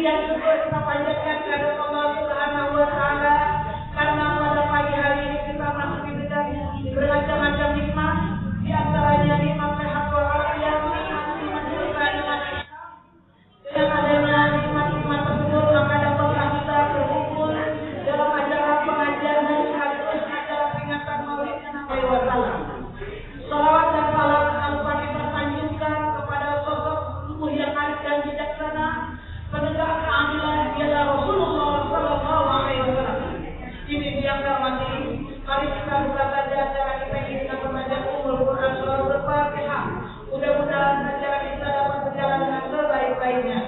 dan syukur kita panjatkan kepada Allah Subhanahu wa taala karena pada pagi hari ini kita masih diberikan bermacam-macam nikmat, di antaranya nikmat sehat walafiat, nikmat surga, nikmat dengan adanya nikmat-nikmat tersebut maka dapatlah kita berkumpul dalam acara pengajian dan sekaligus acara peringatan Maulidnya Nabi Wasallam. Salawat dan salam selalu kami tersanjungkan kepada sosok tubuh yang arif dan bijaksana, penegak keadilan ialah Rasulullah Sallallahu Alaihi Wasallam. Ibu yang terhormati, mari kita buka saja acara kita ini dengan membaca Ummul Quran surah Al-Fatihah. Mudah-mudahan acara kita dapat berjalan dengan sebaik-baiknya.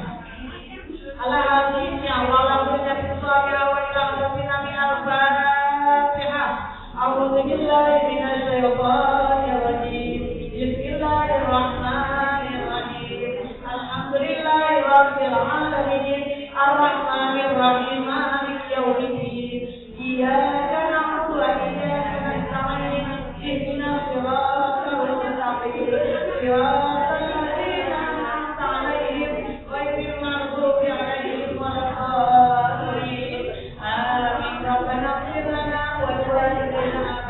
Alhamdulillah, walau berjati suara wa ilaha min al-Fatihah. A'udzu billahi minasyaitonir rajim. Bismillahirrahmanirrahim. Alhamdulillahirabbil alamin. Arrahmanir rahim. Maliki yaumiddin. Iyyaka na'budu wa iyyaka nasta'in. Ihdinas siratal mustaqim. Siratal ladzina an'amta 'alaihim ghairil maghdubi 'alaihim waladdallin. Amin. Rabbana ighfir lana wa li walidayna.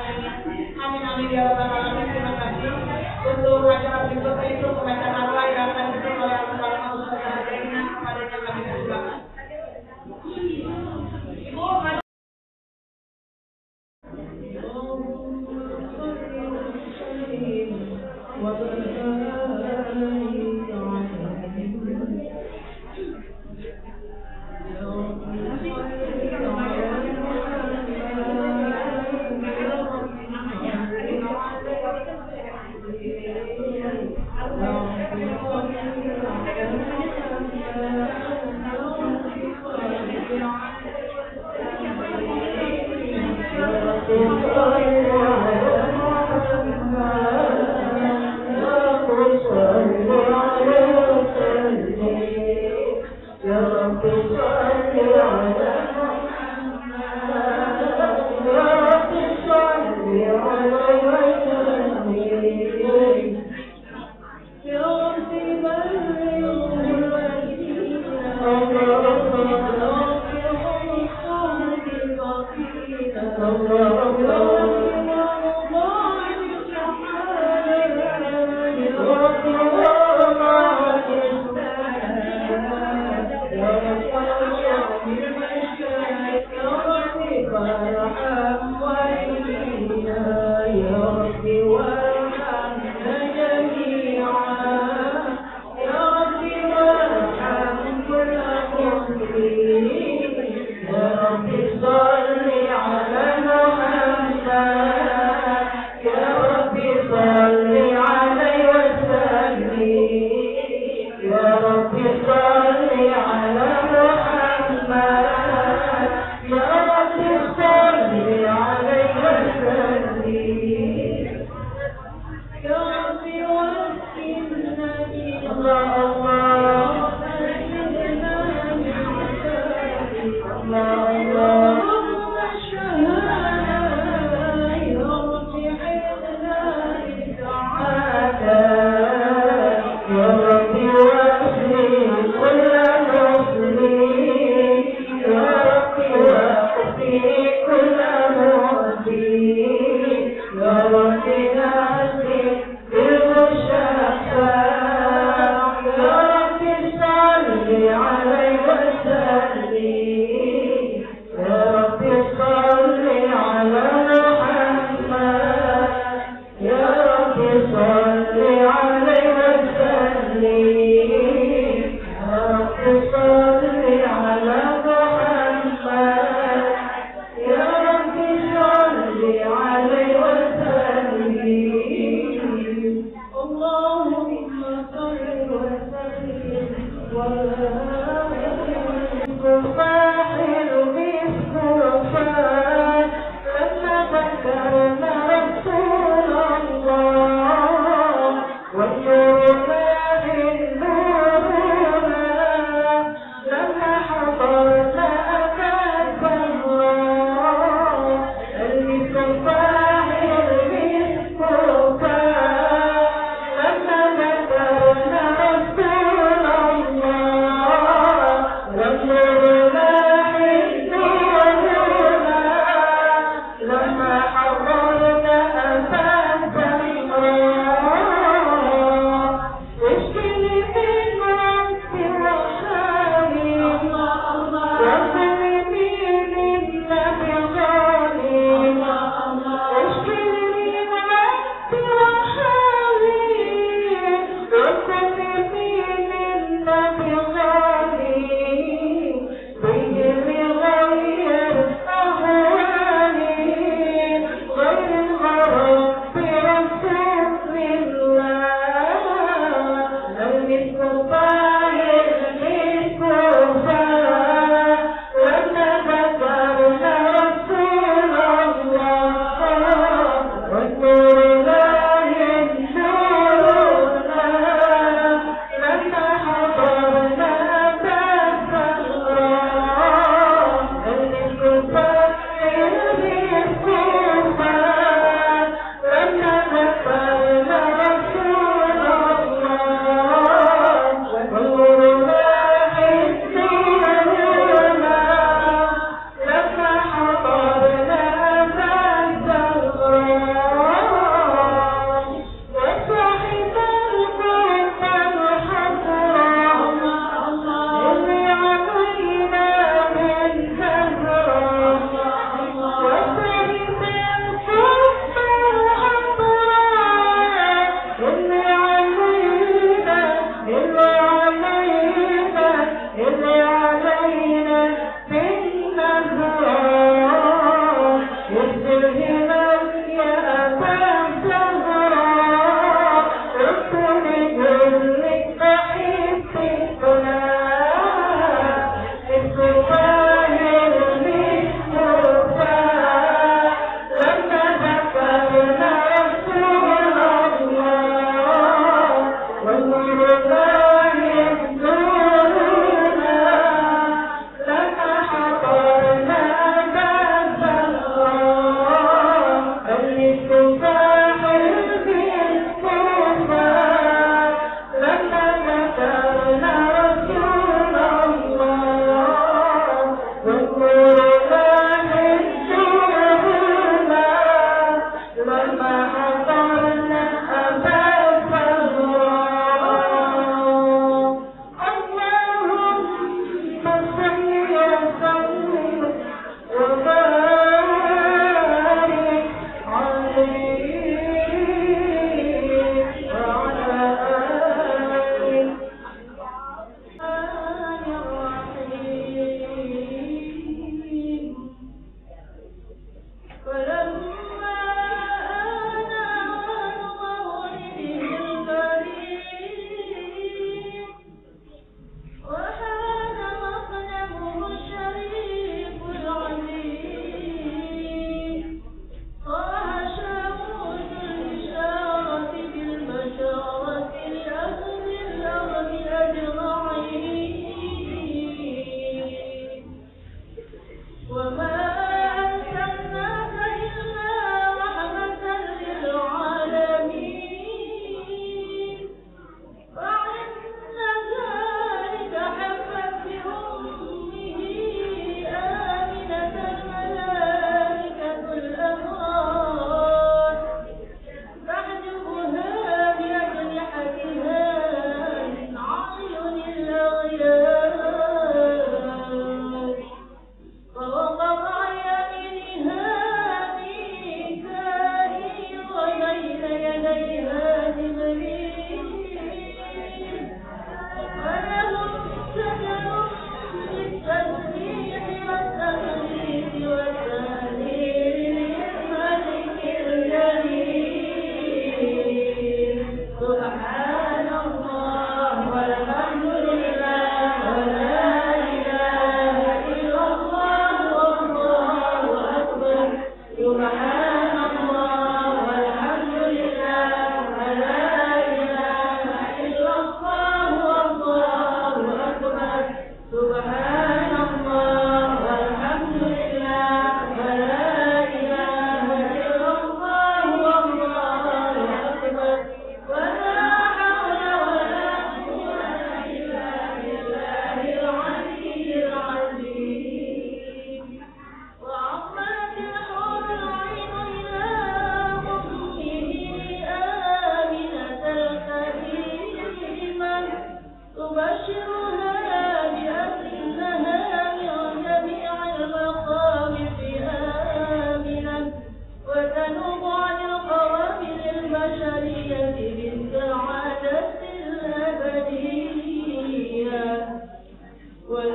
Amin amin ya rabbal alamin. Terima kasih untuk acara berikutnya itu pembacaan doa yang akan dipimpin oleh Al-Fatihah kepadanya kami persilakan.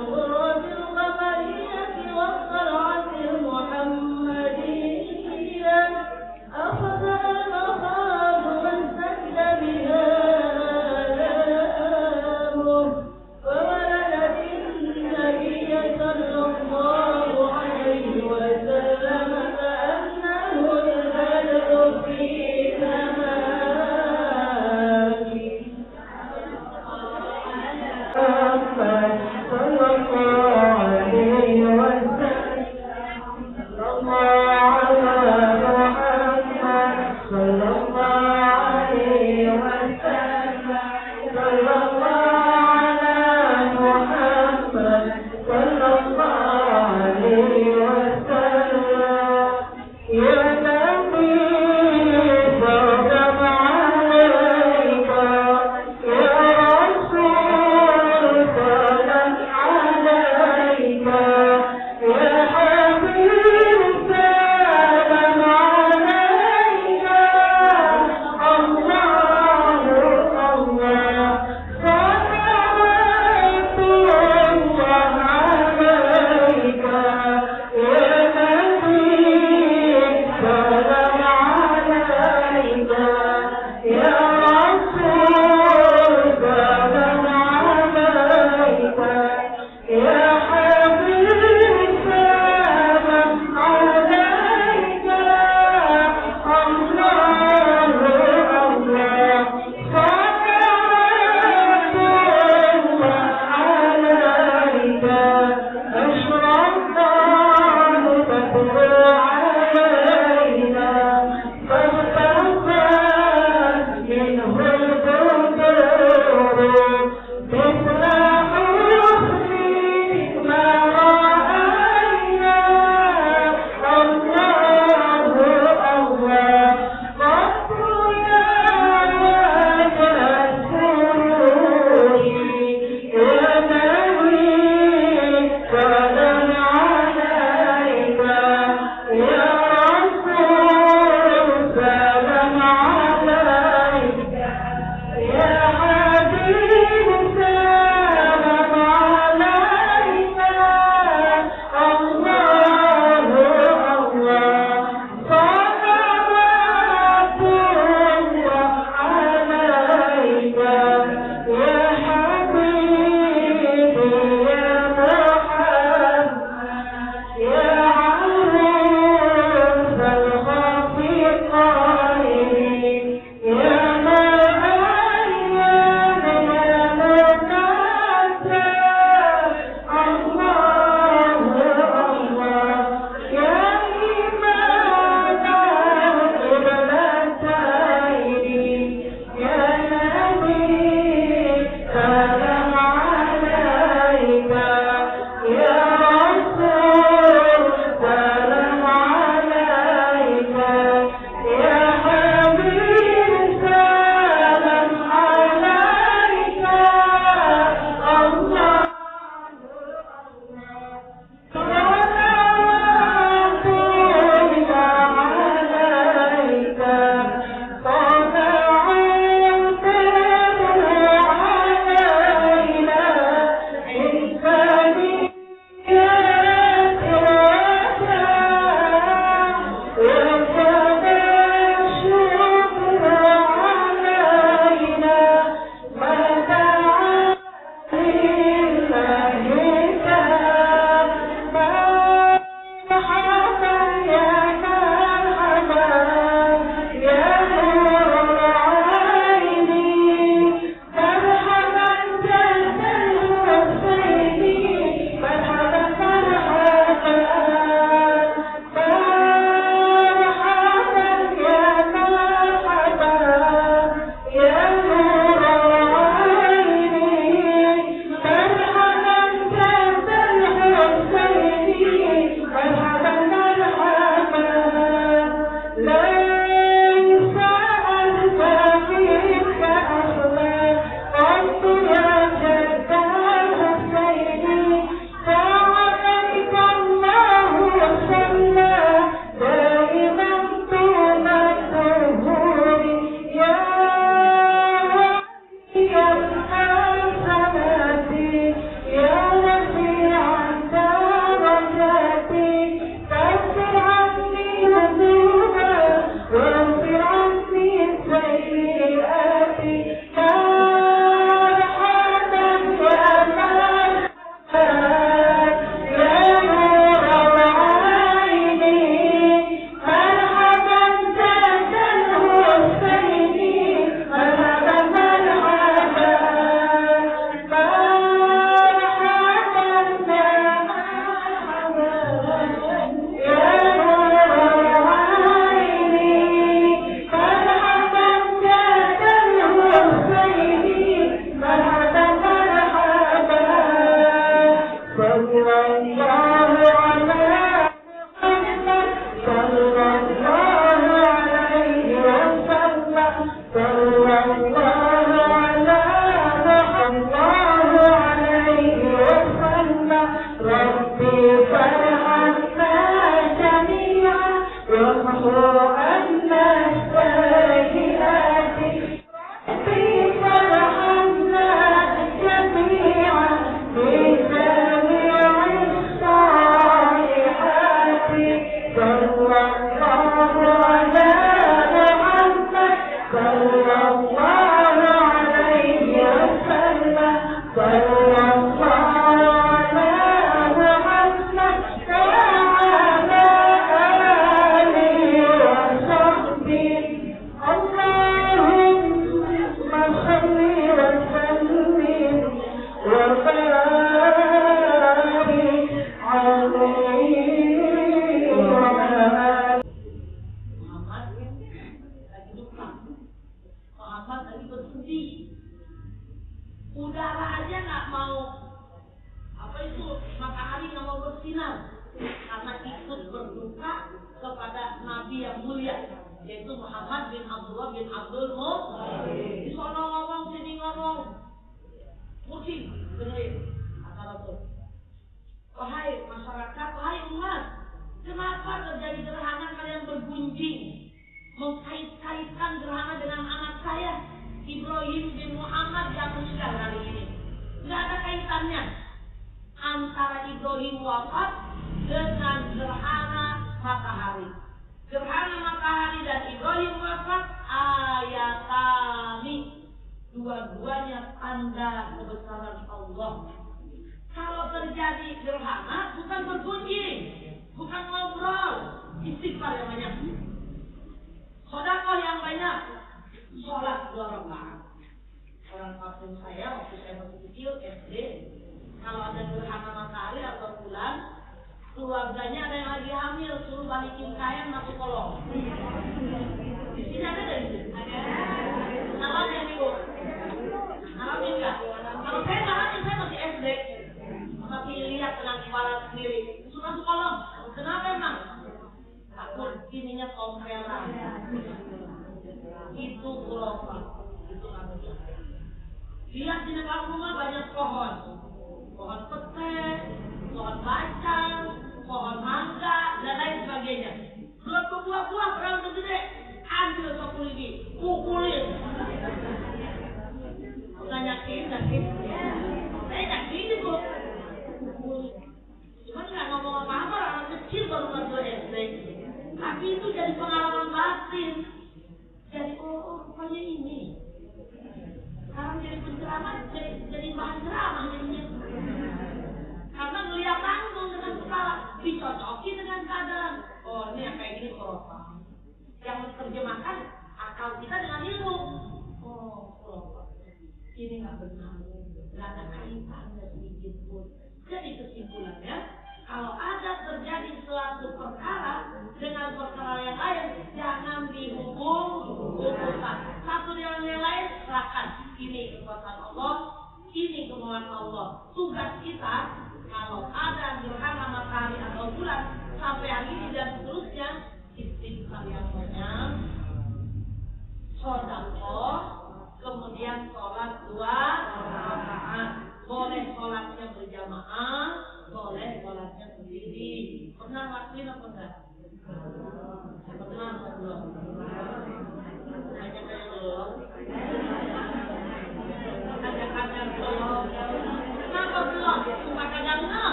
الغرة القمرية والصرعة المحمدية أخذ المخاض وانسد بها آلامه وولدت النبي صلى الله عليه وسلم كأنه البدر في سماء صلى الله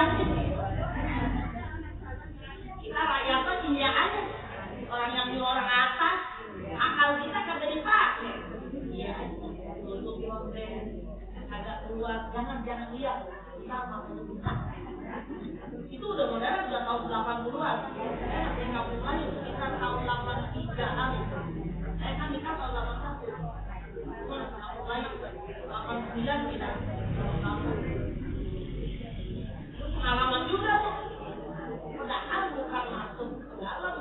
yakin. Kita rakyatnya iya aja. Orang yang di orang atas, akal kita kagak dipakai. Iya aja. Untuk konten agak keluar, jangan lihat sama penulisan. Itu udah modern udah tahun 80-an. Saya masih kampung lagi sekitar tahun 83-an. Saya kan nikah tahun 81. Kampung lagi 89 kita. Pengalaman juga tuh. Padahal bukan masuk ke dalam,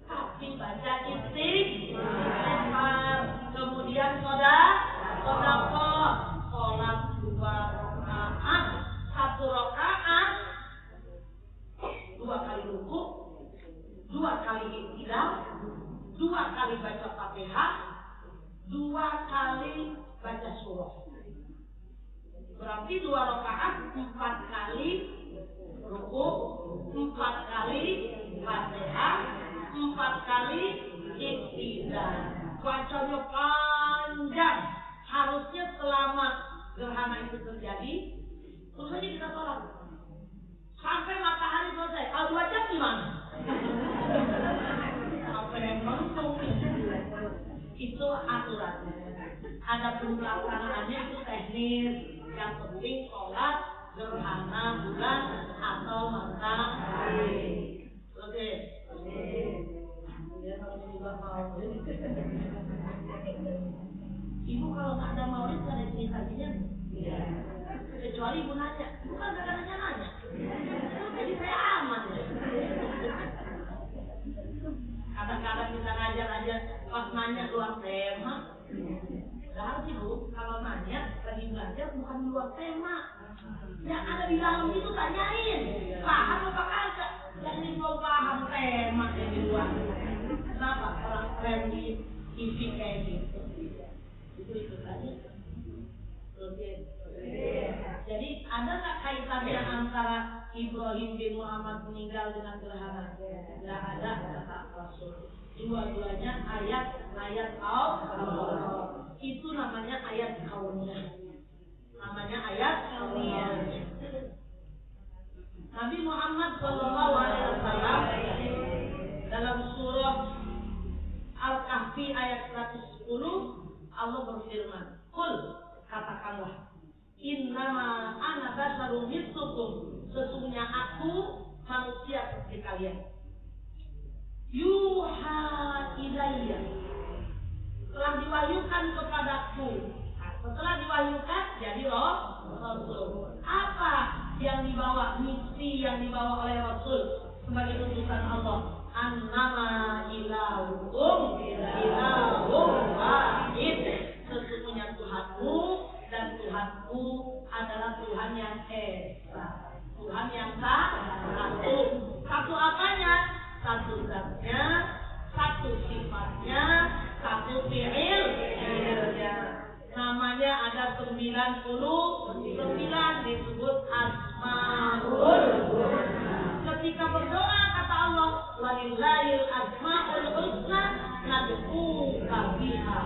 tapi baca istighfar. Kemudian sodaqah, sholat 2 rakaat, 1 rakaat 2 kali ruku, 2 kali i'tidal, 2 kali baca Fatihah, 2 kali baca surah. Berarti 2 rakaat 4 kali ruku, 4 kali Fatihah, 4 kali i'tidal. Bacanya panjang. Harusnya selama gerhana itu terjadi, terus aja kita sholat sampai matahari selesai. Kalau 2 jam gimana? Sampai mentung. Itu aturannya. Ada pelaksanaannya, itu teknis. Yang penting sholat gerhana bulan atau matahari. Oke. Ibu kalau nggak ada maulid nggak ada cerita-cerita. Iya. Kecuali ibu nanya, bukan nggak nanya. Jadi saya aman ya. Kadang-kadang kita ngajar aja pas nanya luar tema. Padahal sih Bu, kalau nanya lagi belajar bukan luar tema. Yang ada di dalam itu tanyain, paham apa kagak? Jadi belum paham tema yang di luar. Kenapa orang keren di TV kayak gitu? Itu saja. Oke. Jadi ada nggak kaitannya antara Ibrahim bin Muhammad meninggal dengan gerhana? Nggak ada kata Rasul. Dua-duanya ayat Allah. Itu namanya ayat kauniyah. Nabi Muhammad SAW dalam surah Al-Kahfi ayat 110 Allah berfirman, "Qul," katakanlah, "Innama ana basyarum mithlukum," sesungguhnya aku manusia seperti kalian. Yuha ilayya, telah diwahyukan kepadaku. Setelah diwahyukan jadi Rasul. Apa yang dibawa, misi yang dibawa oleh Rasul sebagai utusan Allah? Annama ilahukum ilahum wahid. Sesungguhnya Tuhanmu dan Tuhanku adalah Tuhan yang esa, Tuhan yang satu. Satu apanya? Satu zatnya, satu sifatnya, satu fi'ilnya. Namanya ada 99 disebut Asmaul Husna. Ketika berdoa kata Allah, walillahil asmaul husna nad'uka biha.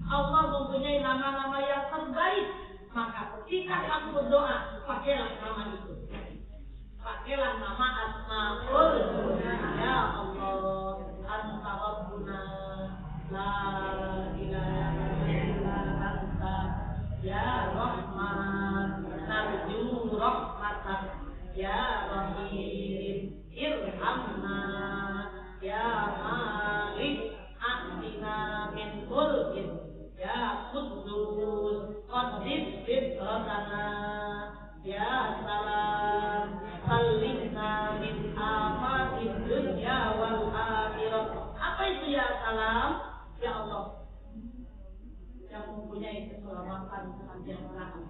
Allah mempunyai nama-nama yang terbaik. Maka ketika kamu berdoa, pakailah nama itu. Pakailah nama Asmaul Husna. Ya Allah, Anta Rabbuna, la ilaha illa anta, ya Rahman, narju rahmatak, ya Rahim, irhamna, ya Malik, atina min mulkin, ya Quddus, qaddis fitratana, ya Salam, salimna min afatid dunya wal akhirah. Apa itu ya Salam? Ya Allah yang mempunyai keselamatan kesejahteraan.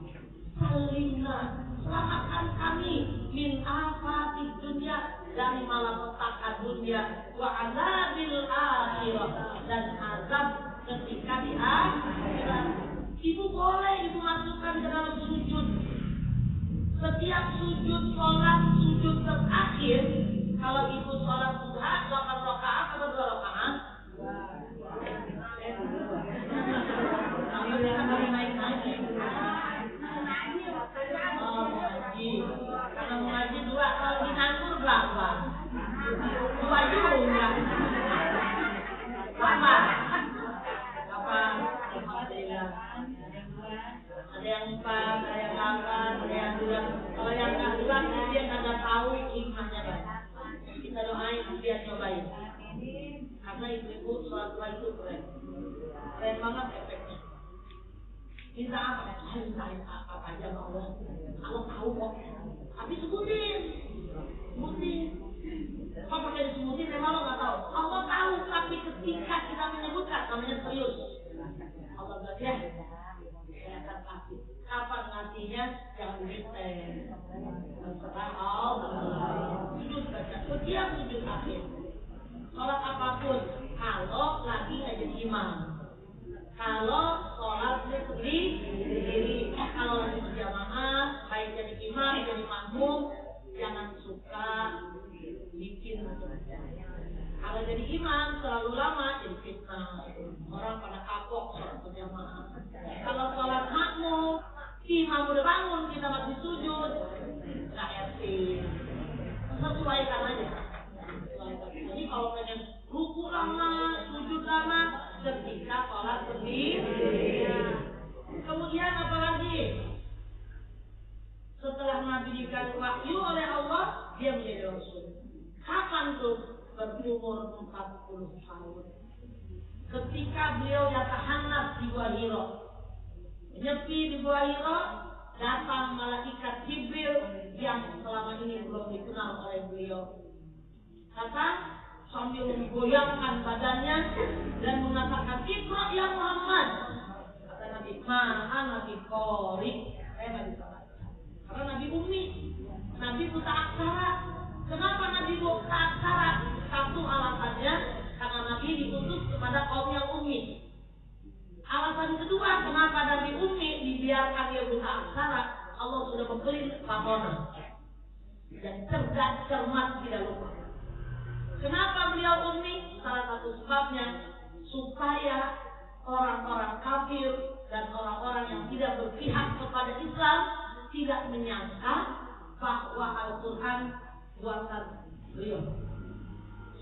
Salimna, selamatkan kami min afatid dunya, dari malapetaka dunia, wa azabil akhirah, dan azab ketika di akhirat. Ibu boleh ibu masukkan ke dalam sujud. Setiap sujud sholat, sujud terakhir, kalau ibu sholat duha 8 rakaat atau 2 rakaat? Karena mengaji 2 Ada yang 4, ada yang 8, ada yang 2. Kalau yang 2 dia kagak tahu hikmahnya banyak. Kita doain biar nyobain. Karena ibu-ibu sholat 2 itu keren. Keren banget efeknya. Minta apa? Mintain apa aja sama Allah. Allah tahu kok. Tapi sebutin. Kok pakai disebutin memang lo nggak tahu. Allah tahu, tapi ketika kita menyebutkan namanya serius. Allah bilang ya, saya akan kasih. Kapan ngasihnya? Jangan detail. Terserah Allah. Sujud baca. Setiap sujud akhir. Sholat apapun, kalau lagi nggak jadi imam. Kalau sholatnya sendiri, kalau lagi berjamaah, baik jadi imam, jadi makmum, jangan suka bikin macam-macam. Kalau jadi imam terlalu lama jadi fitnah. Orang pada kapok sholat berjamaah. Kalau sholat makmum, imam udah bangun, kita masih sujud, nggak etis. Sesuaikan aja. Jadi kalau pengen ruku lama, sujud lama, ketika sholat sendiri. Kemudian apa lagi? Setelah Nabi dikasih wahyu oleh Allah, dia menjadi Rasul. Kapan tuh? Berumur 40 tahun. Ketika beliau yatahannas di Gua Hira, menyepi di Gua Hira, datang malaikat Jibril yang selama ini belum dikenal oleh beliau. Datang sambil menggoyangkan badannya dan mengatakan, "Iqra ya Muhammad." Kata Nabi, "Mana Nabi Qori?" Saya nggak bisa baca. Karena Nabi Ummi, Nabi buta aksara. Kenapa Nabi buta aksara? Satu alasannya karena Nabi diutus kepada kaum yang ummi. Alasan kedua, kenapa Nabi Ummi dibiarkan dia buta aksara? Allah sudah memberi fatona dan cerdas, cermat, tidak lupa. Kenapa beliau ummi? Salah satu sebabnya supaya orang-orang kafir dan orang-orang yang tidak berpihak kepada Islam tidak menyangka bahwa Al-Quran buatan beliau.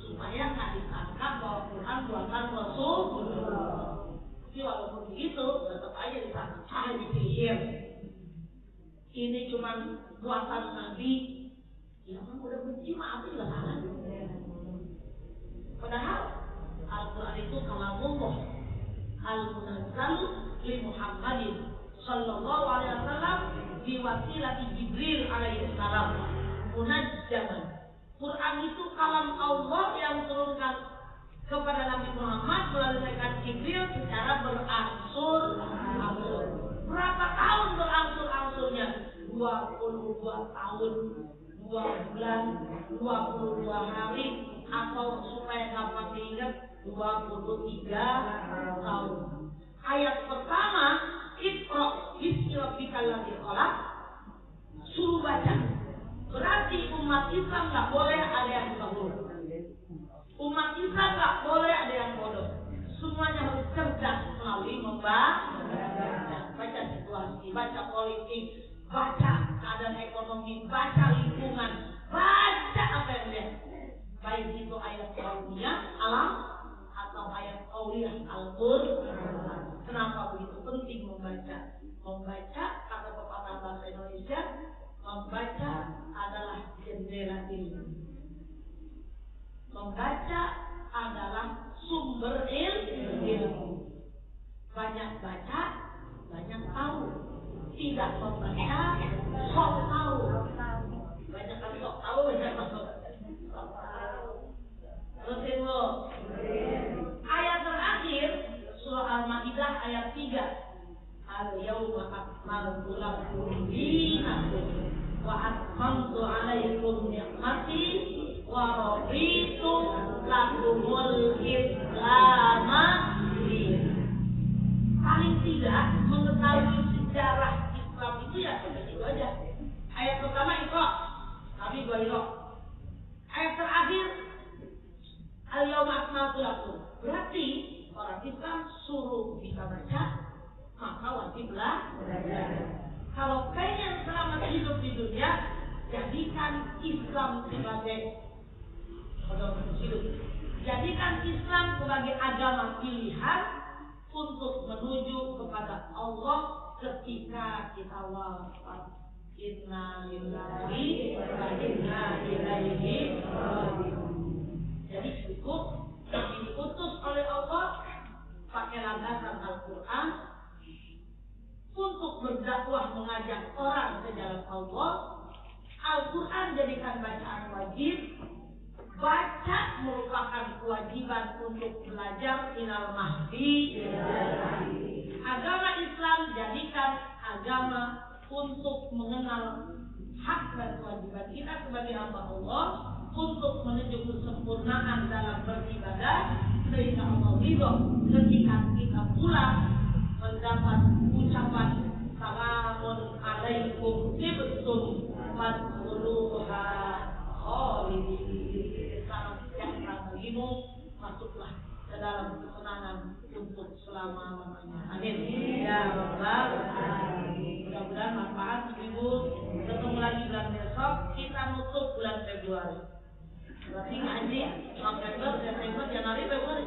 Supaya nggak disangka bahwa Quran buatan Rasul. Tapi walaupun begitu, tetap aja disangka dipikir ini cuma buatan Nabi. Ya kan udah benci, maaf juga salah. Padahal Al-Quran itu kalamullah al-munazzalu li Muhammadin sallallahu alaihi wasallam biwasilati Jibril alaihi salam munajjaman. Quran itu kalam Allah yang turunkan kepada Nabi Muhammad melalui malaikat Jibril secara berangsur-angsur. Berapa tahun berangsur-angsurnya? 22 tahun, 2 bulan, 22 hari, atau supaya gampang diingat 23 tahun. Ayat pertama, Iqra bismi rabbikal ladzi khalaq, suruh baca. Berarti umat Islam nggak boleh ada yang bodoh. Umat Islam nggak boleh ada yang bodoh. Semuanya harus cerdas melalui baca situasi, baca politik, baca keadaan ekonomi, baca lingkungan, baca apa yang dia. Baik itu ayat kauniyah alam atau ayat kauniyah Al-Qur'an. Kenapa begitu penting membaca? Membaca, kata pepatah bahasa Indonesia, membaca adalah jendela ilmu. Membaca adalah sumber ilmu. Banyak baca, banyak tahu. Tidak membaca, sok tahu. Banyak kan sok tahu, banyak masuk. Terusin lo. Ayat terakhir surah Al-Maidah ayat 3. Al-yawma akmaltu lakum dinakum wa atmamtu 'alaikum ni'mati wa raditu lakumul Islam dinan. Paling tidak mengetahui sejarah Islam itu ya seperti itu aja. Ayat pertama Iqra, Nabi Gua Hira. Ayat terakhir Al-yawma akmaltu lakum. Berarti orang Islam suruh bisa baca, maka wajib belajar. Kalau pengen selamat hidup di dunia, jadikan Islam sebagai pedoman hidup. Jadikan Islam sebagai agama pilihan untuk menuju kepada Allah ketika kita wafat. Inna lillahi wa inna ilaihi raji'un. Jadi cukup kami diutus oleh Allah pakai landasan Al-Quran untuk berdakwah mengajak orang ke jalan Allah. Al-Quran jadikan bacaan wajib. Baca merupakan kewajiban untuk belajar minal mahdi. Agama Islam jadikan agama untuk mengenal hak dan kewajiban kita sebagai hamba Allah, untuk menuju kesempurnaan dalam beribadah sehingga Allah ridho ketika kita pulang mendapat ucapan salamun alaikum tibtum fadkhuluha khalidin. Salam sejahtera bagimu, masuklah ke dalam kesenangan untuk selama-lamanya. Amin ya rabbal alamin. Mudah-mudahan manfaat Ibu. Ketemu lagi bulan besok, kita nutup bulan Februari. Berarti ngaji November, Desember, Januari, Februari.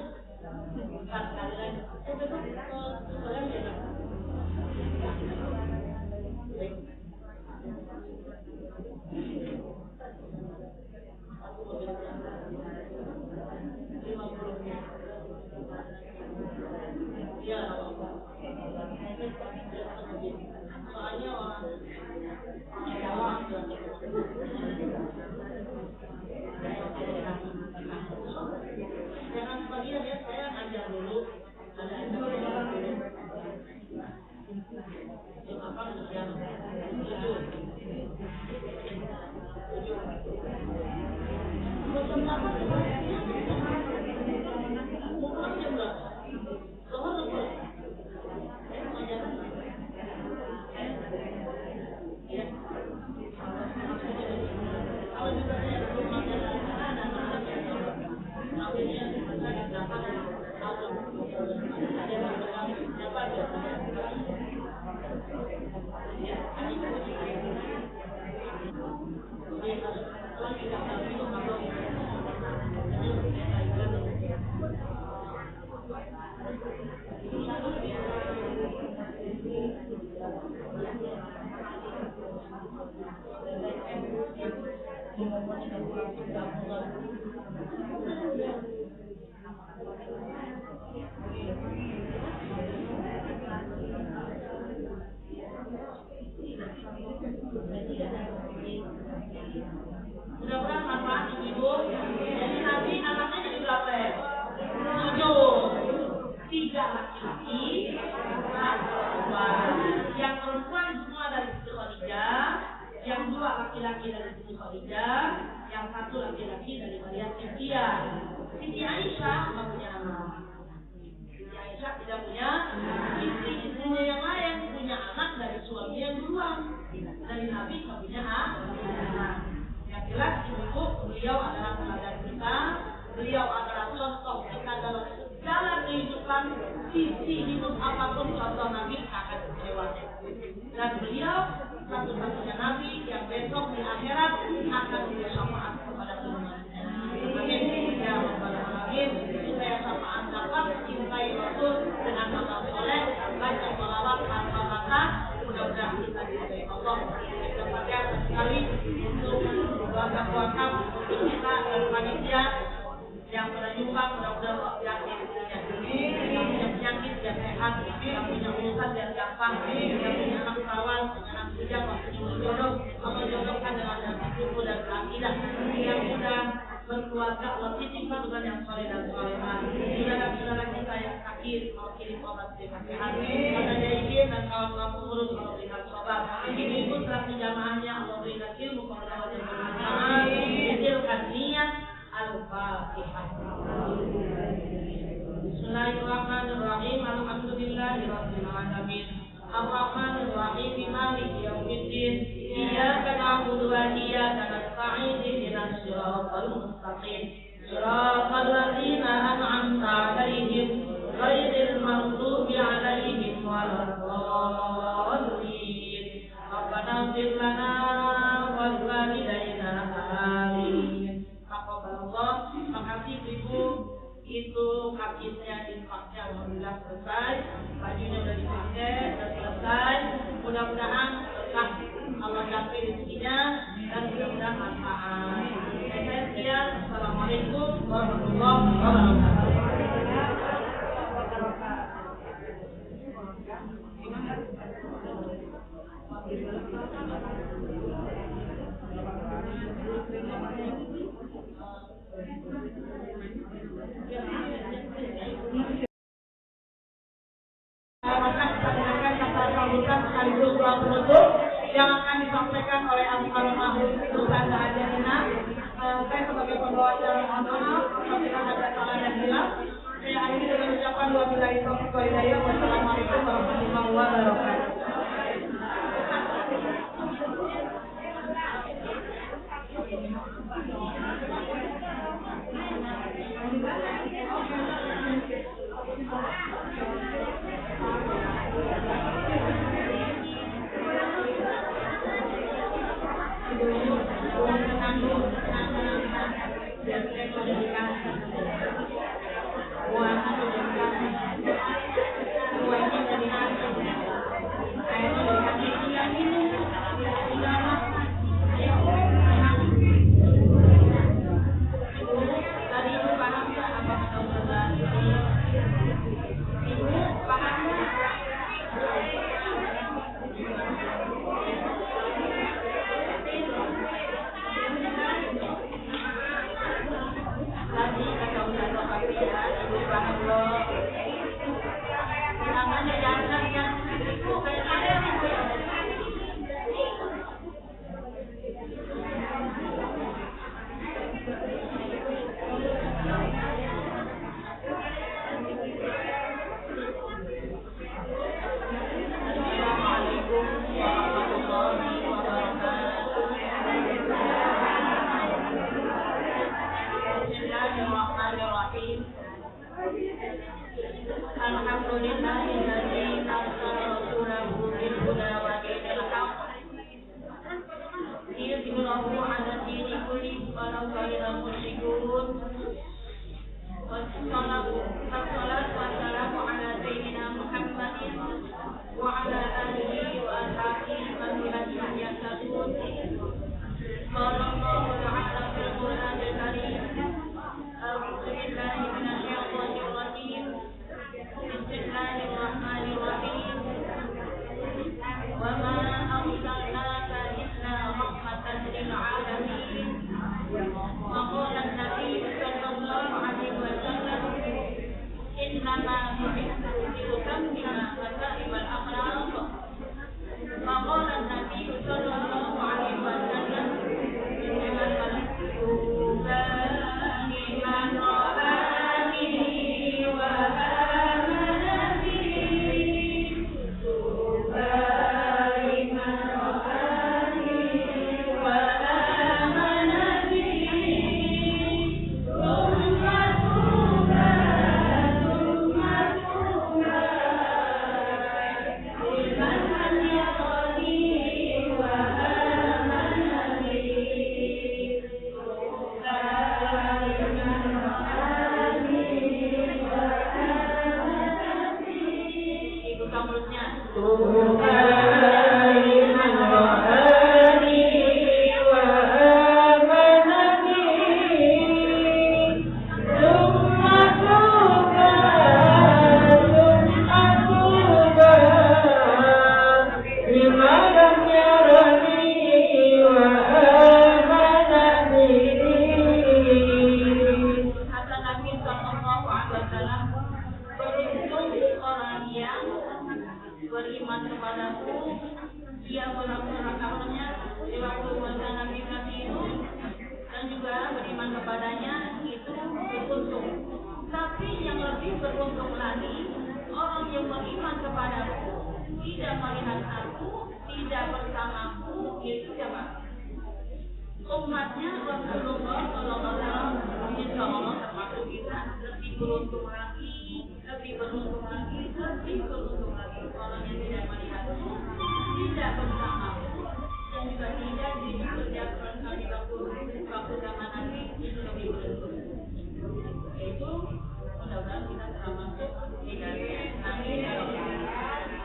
Bukan sekali lagi. Besok kalian beda. Baik. Aku mau beli 50 menit. Iya, apa-apa. Soalnya orang Jawa jangan sebagian ya, saya ngajar dulu, ada dulu. Jam apa jam 7. Jam 8 mau jam berapa? Soal apa? Ngajar. Ya. Kalau juga saya belum mengajar dan akhirnya saya dapat atau ada siapa ya mudah-mudahan manfaat Ibu. Jadi nanti anaknya jadi berapa ya? 7. 3 laki-laki, 1 perempuan. Yang perempuan semua dari Siti Khadijah, yang 2 laki-laki dari Siti Khadijah, yang 1 laki-laki dari Maria Cynthia. Siti Aisyah nggak punya anak. Siti Aisyah tidak punya. Istri-istrinya yang lain punya anak dari suami yang duluan. Dari Nabi nggak punya anak. Yang jelas Ibu, beliau adalah teladan kita. Beliau adalah contoh kita dalam segala kehidupan. Sisi hidup apapun contoh Nabi akan kecewa. Dan beliau satu-satunya Nabi yang besok di akhirat akan bersyafaat kepada umatnya. Amin ya rabbal alamin. Supaya syafaat dapat, cintai Rasul dengan amal soleh, baca sholawat tanpa batas. Mudah-mudahan kita diridhoi Allah. Kita pakai sekali untuk wakaf untuk kita dan panitia yang pernah nyumbang. Mudah-mudahan yakin yang punya penyakit biar sehat, yang punya urusan biar gampang, yang punya anak perawan, anak bujang waktunya berjodoh, Allah jodohkan dengan yang syukur dan akidah. Yang sudah berkeluarga Allah titipkan dengan yang soleh dan solehah. Saudara-saudara kita yang sakit Allah kirim obat dengan sehat. Pada izin dan kawan-kawan pengurus Allah berikan sobat. Ibu-ibu telah menjamaahnya Allah berikan ilmu pengetahuan yang bermanfaat. Hasilkan niat Al-Fatihah. Bismillahirrahmanirrahim. Alhamdulillahirabbil alamin. Ar-Rahmanir-Rahim. Maliki yaumiddin. Iyyaka na'budu wa iyyaka nasta'in. Ihdinas siratal mustaqim. Siratal ladzina an'amta 'alaihim ghairil maghdubi 'alaihim waladdallin. Rabbana ighfir lana wa liwalidayna. Amin. Taqabbalallah. Makasih Ibu. Itu kakinya infaknya alhamdulillah selesai, bajunya udah dipakai, udah selesai. Mudah-mudahan diberkahi rezekinya dan mudah-mudahan manfaat. Saya sekian. Assalamualaikum warahmatullahi wabarakatuh. Maka kita dengarkan kata sambutan sekaligus doa penutup yang akan disampaikan oleh almarhum Ustaz Ajarina. Saya sebagai pembawa acara mohon maaf apabila ada salah dan hilang. Saya akhiri dengan ucapan wabillahi taufiq wal hidayah. Wassalamualaikum warahmatullahi wabarakatuh.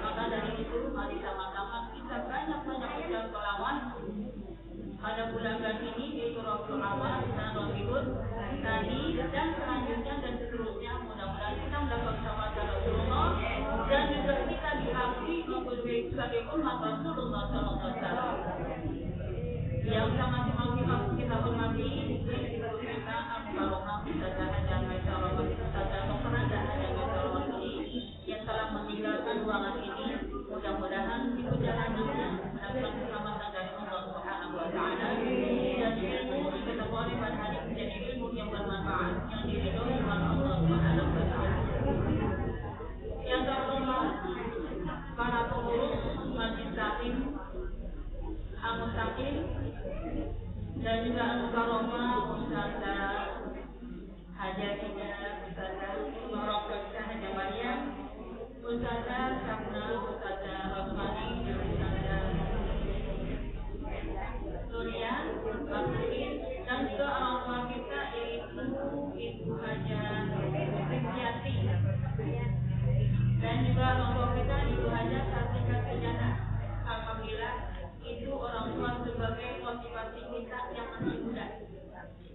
Maka dari itu mari sama-sama kita banyak-banyak ucap sholawat sebagai umat Rasulullah SAW yang sangat kita hormati, ibu kita Al-Faroha Ustazah Haja Maisaroh Ustazah Dr. Haja Maisaroh yang telah meninggalkan ruangan ini. Mudah-mudahan di perjalanannya mendapatkan keselamatan dari Allah Subhanahu wa Ta'ala dan ilmu diketahui oleh pada hari menjadi ilmu yang bermanfaat yang diridhoi oleh Allah Subhanahu wa Ta'ala. Yang terhormat para pengurus Majelis Taklim Al-Mustaqim dan juga Al-Karomah Ustazah Haja Ida, Ustazah Marokah Haja Maryam, Ustazah Sabna, Ustazah Rosmani, Ustazah Nuria, Bakrin, dan juga orang tua kita yaitu Ibu Haja Rizkyati dan juga orang tua kita Ibu Haja Sartika Sejana. Alhamdulillah itu orang tua sebagai motivasi kita yang masih muda.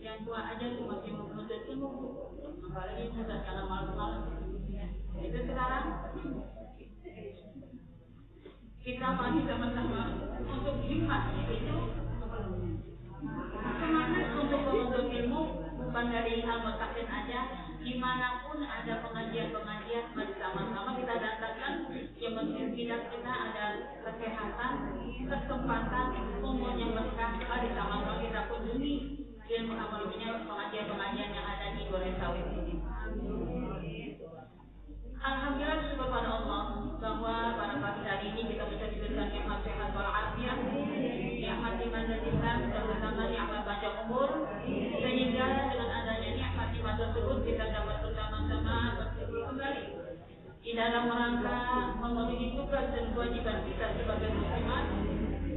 Yang tua aja tuh masih menuntut ilmu, apalagi muda karena malam-malam. Itu sekarang kita masih sama-sama untuk hikmah itu semangat untuk menuntut ilmu bukan dari Al-Mustaqim aja, dimanapun ada pengajian-pengajian bersama-sama kita datangkan yang penting kita ada kesehatan, kesempatan, umur yang berkah, mari sama-sama kita kunjungi ilmu amalnya pengajian-pengajian yang ada di Goreng Sawit ini. Alhamdulillah syukur pada Allah bahwa pada pagi hari ini kita bisa diberikan nikmat sehat walafiat, nikmat iman dan Islam, terutama nikmat panjang umur, sehingga dengan adanya nikmat tersebut kita dapat bersama-sama berkumpul kembali di dalam rangka memenuhi tugas dan kewajiban kita sebagai muslimat,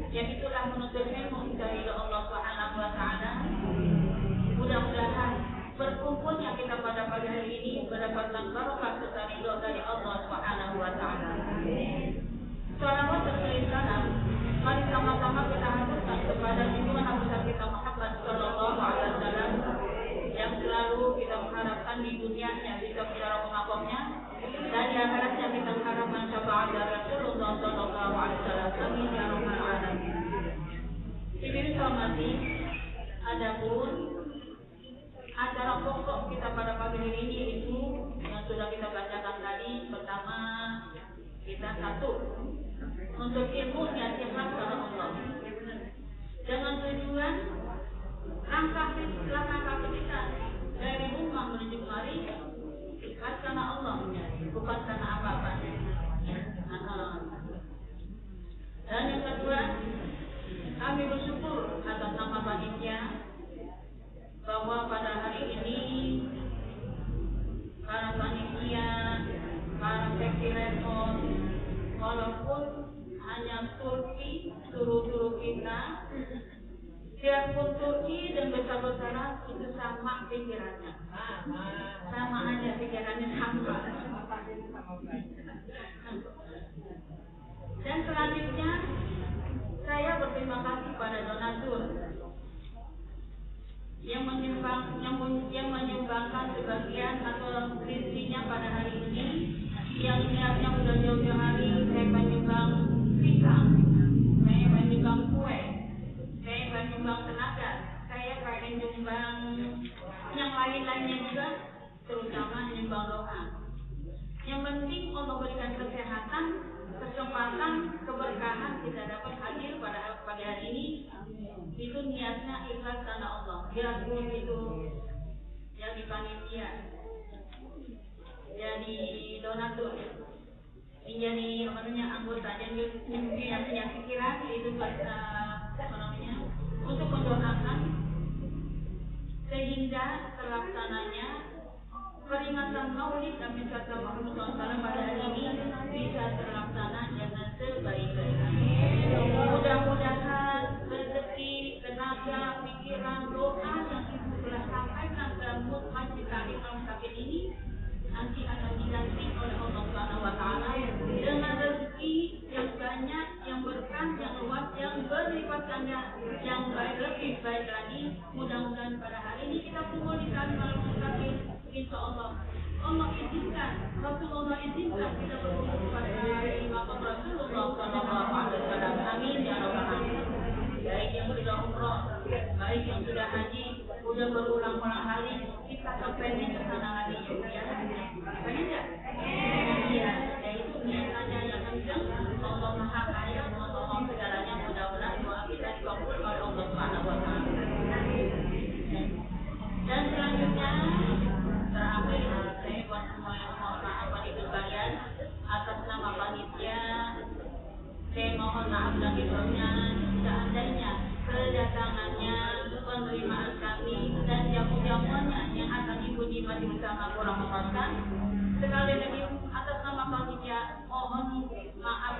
yaitulah menuntut ilmu dari Allah Subhanahu wa Ta'ala. Mudah-mudahan berkumpulnya kita pada pagi hari ini mendapatkan barokah serta ridho dari Allah Subhanahu wa Ta'ala. Salawat terkait salam, mari sama-sama kita haturkan kepada junjungan Abu kita Muhammad sallallahu alaihi wasallam yang selalu kita mengharapkan di dunianya bisa menjadi pengakomnya dan di akhiratnya kita mengharapkan syafaat dari Rasulullah sallallahu alaihi wasallam. Amin ya rabbal alamin. Ibu hormati, adapun acara pokok kita pada pagi hari ini itu yang sudah kita bacakan tadi. Pertama, kita satu untuk ilmu yang ikhlas karena Allah, dengan tujuan langkah kita dari rumah menuju kemari ikhlas karena Allah, bukan karena apa-apa. Dan yang kedua, kami bersyukur atas nama panitia bahwa pada hari ini para panitia, para seksi respon, walaupun hanya Turki suruh kita, biarpun Turki dan besar-besaran itu sama pikirannya, sama aja pikirannya sama. Dan selanjutnya saya berterima kasih pada donatur yang menyumbangkan sebagian atau rizkinya pada hari ini, yang niatnya sudah jauh-jauh hari. Saya menyumbang pisang, saya menyumbang kue, saya menyumbang tenaga, saya menyumbang yang lain-lainnya juga, terutama menyumbang doa. Yang penting Allah berikan kesehatan, kesempatan, keberkahan kita dapat hadir pada pagi hari ini. Itu niatnya ikhlas karena Allah. Biarpun itu jadi panitia, jadi donatur, menjadi anggota, jadi yang punya pikiran itu untuk mendoakan sehingga terlaksananya peringatan Maulid Nabi Muhammad SAW pada hari ini bisa terlaksana dengan sebaik-baiknya. Mudah-mudahan rezeki, tenaga, pikiran, doa yang ibu telah sampaikan dalam Majelis Taklim Al-Mustaqim ini nanti akan diganti oleh Allah Subhanahu wa Ta'ala dengan rezeki yang banyak, yang berkah, yang luas, yang berlipat ganda, yang lebih baik lagi. Mudah-mudahan pada hari ini kita kumpul di Taklim Al-Mustaqim, insya Allah Allah izinkan, Rasulullah izinkan kita berkumpul pada makam Rasul Rasulullah Sallallahu Alaihi Wasallam. Amin ya rabbal alamin. Baik yang sudah umroh, baik yang sudah haji, sudah berulang-ulang kali kita kepengen ke sana lagi ya. Pengen nggak? Iya. Yaitu niatannya yang kencang. Allah Maha Kaya, Allah Maha segalanya. Mudah-mudahan doa kita dikabul oleh Allah Subhanahu Wa Taala. Dan selanjutnya terakhir saya buat semua yang mohon maaf itu sekalian atas nama panitia saya mohon maaf lagi sebelumnya seandainya kedatangannya penerimaan kami dan jamu-jamuannya yang akan ikuti masih bersama kurang memuaskan sekali lagi atas nama panitia mohon maaf